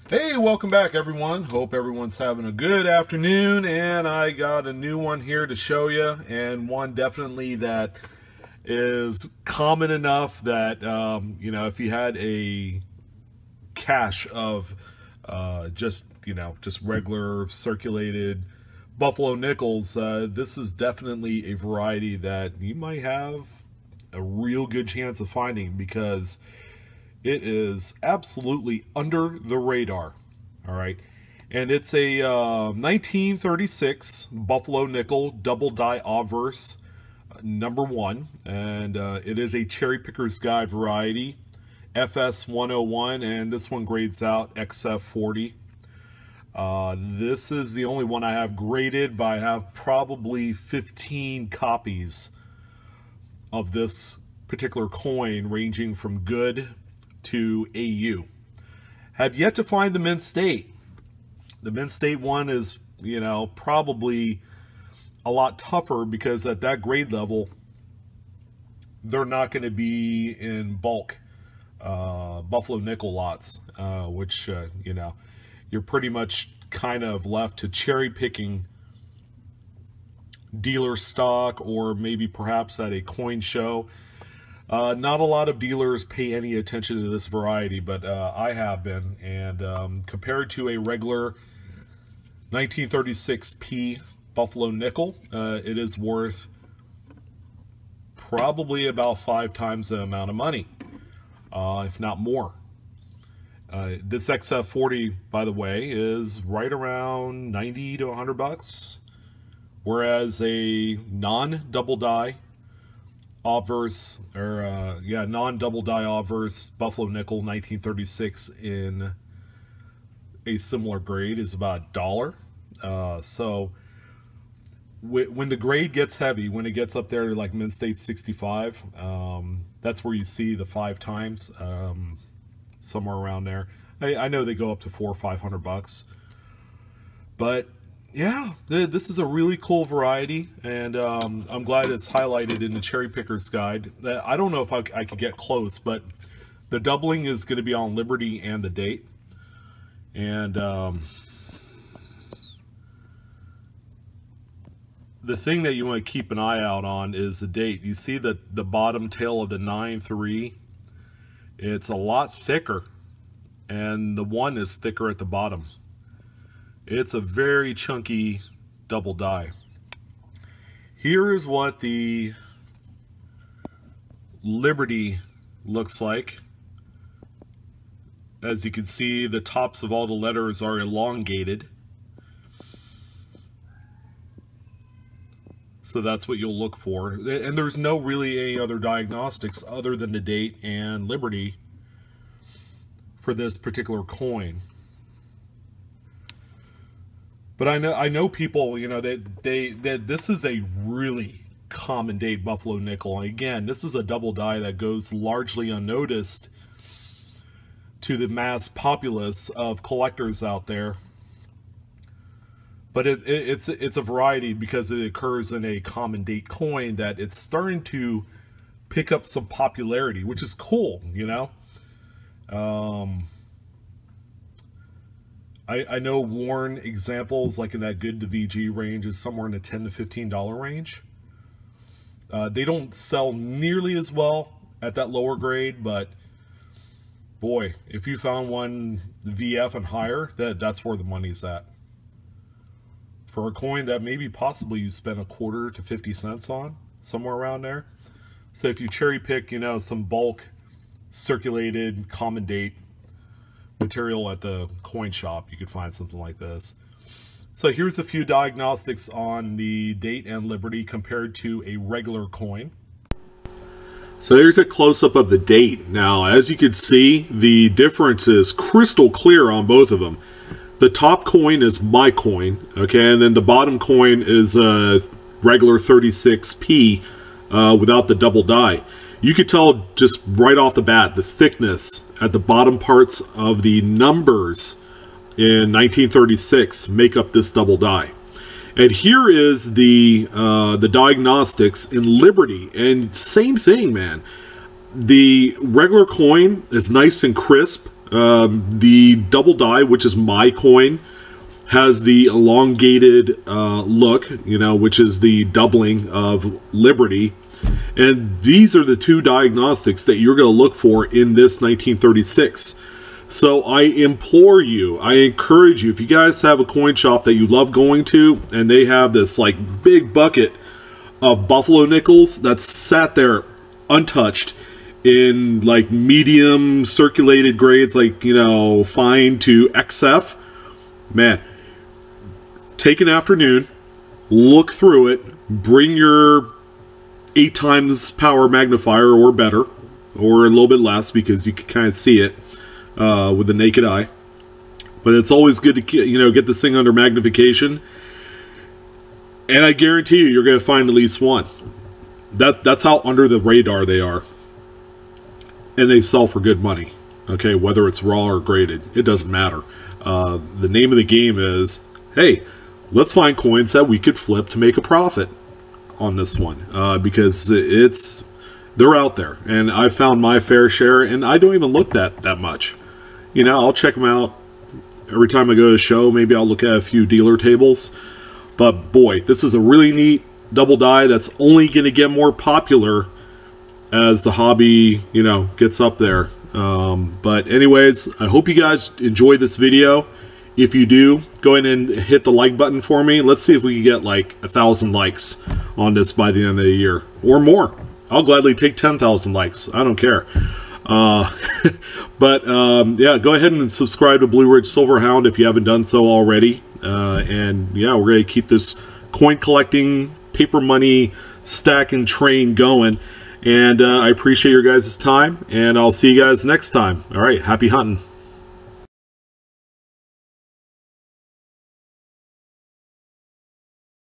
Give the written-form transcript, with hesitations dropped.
Hey, welcome back everyone. Hope everyone's having a good afternoon, and I got a new one here to show you, and one definitely that is common enough that you know, if you had a cache of just regular circulated buffalo nickels, this is definitely a variety that you might have a real good chance of finding, because it is absolutely under the radar. All right. And it's a 1936 Buffalo Nickel Double Die Obverse #1. And it is a Cherry Picker's Guide variety, FS 101. And this one grades out XF 40. This is the only one I have graded, but I have probably 15 copies of this particular coin, ranging from good to AU. Have yet to find the mint state. The mint state one is, you know, probably a lot tougher, because at that grade level, they're not going to be in bulk Buffalo nickel lots, which, you know, you're pretty much kind of left to cherry picking dealer stock, or maybe perhaps at a coin show. Not a lot of dealers pay any attention to this variety, but I have been, and compared to a regular 1936p Buffalo nickel, it is worth probably about 5 times the amount of money, if not more. This XF40, by the way, is right around 90 to 100 bucks, whereas a non-double die obverse, or non-double die obverse Buffalo nickel 1936 in a similar grade is about $1. So when the grade gets heavy, when it gets up there to like mint state 65, that's where you see the 5 times, somewhere around there. I know they go up to 400 or 500 bucks, but yeah, this is a really cool variety, and I'm glad it's highlighted in the Cherry Picker's Guide. I don't know if I could get close, but the doubling is going to be on Liberty and the date. And the thing that you want to keep an eye out on is the date. You see the bottom tail of the 9-3? It's a lot thicker, and the 1 is thicker at the bottom. It's a very chunky double die. Here is what the Liberty looks like. As you can see, the tops of all the letters are elongated. So that's what you'll look for. And there's no really any other diagnostics other than the date and Liberty for this particular coin. But I know people, you know, that this is a really common date Buffalo nickel. And again, this is a double die that goes largely unnoticed to the mass populace of collectors out there. But it's a variety, because it occurs in a common date coin, that it's starting to pick up some popularity, which is cool, you know. I know worn examples, like in that good to VG range, is somewhere in the $10 to $15 range. They don't sell nearly as well at that lower grade, but boy, if you found one VF and higher, that's where the money's at. For a coin that maybe possibly you spent a quarter to 50 cents on, somewhere around there. So if you cherry pick, you know, some bulk circulated common date material at the coin shop, you could find something like this. So here's a few diagnostics on the date and Liberty compared to a regular coin. So there's a close-up of the date. Now, as you can see, the difference is crystal clear on both of them. The top coin is my coin, okay, and then the bottom coin is a regular 36p without the double die. You could tell just right off the bat the thickness at the bottom parts of the numbers in 1936 make up this double die. And here is the diagnostics in Liberty, and same thing, man. The regular coin is nice and crisp. The double die, which is my coin, has the elongated look, you know, which is the doubling of Liberty. And these are the two diagnostics that you're going to look for in this 1936. So I implore you, I encourage you, if you guys have a coin shop that you love going to, and they have this like big bucket of Buffalo nickels that's sat there untouched in like medium circulated grades, like, you know, fine to XF, man, take an afternoon, look through it, bring your 8 times power magnifier or better, or a little bit less because you can kind of see it with the naked eye. But it's always good to, you know, get this thing under magnification, and I guarantee you, you're going to find at least one. That's how under the radar they are, and they sell for good money. Okay, whether it's raw or graded, it doesn't matter. The name of the game is, hey, let's find coins that we could flip to make a profit on this one, because they're out there, and I found my fair share, and I don't even look that much. You know, I'll check them out every time I go to a show. Maybe I'll look at a few dealer tables, but boy, this is a really neat double die that's only going to get more popular as the hobby, you know, gets up there. But anyways, I hope you guys enjoyed this video. If you do, go ahead and hit the like button for me. Let's see if we can get like 1,000 likes on this by the end of the year, or more. I'll gladly take 10,000 likes. I don't care. But yeah, go ahead and subscribe to Blue Ridge Silverhound if you haven't done so already. And yeah, we're going to keep this coin collecting, paper money stacking train going. And I appreciate your guys' time, and I'll see you guys next time. All right, happy hunting.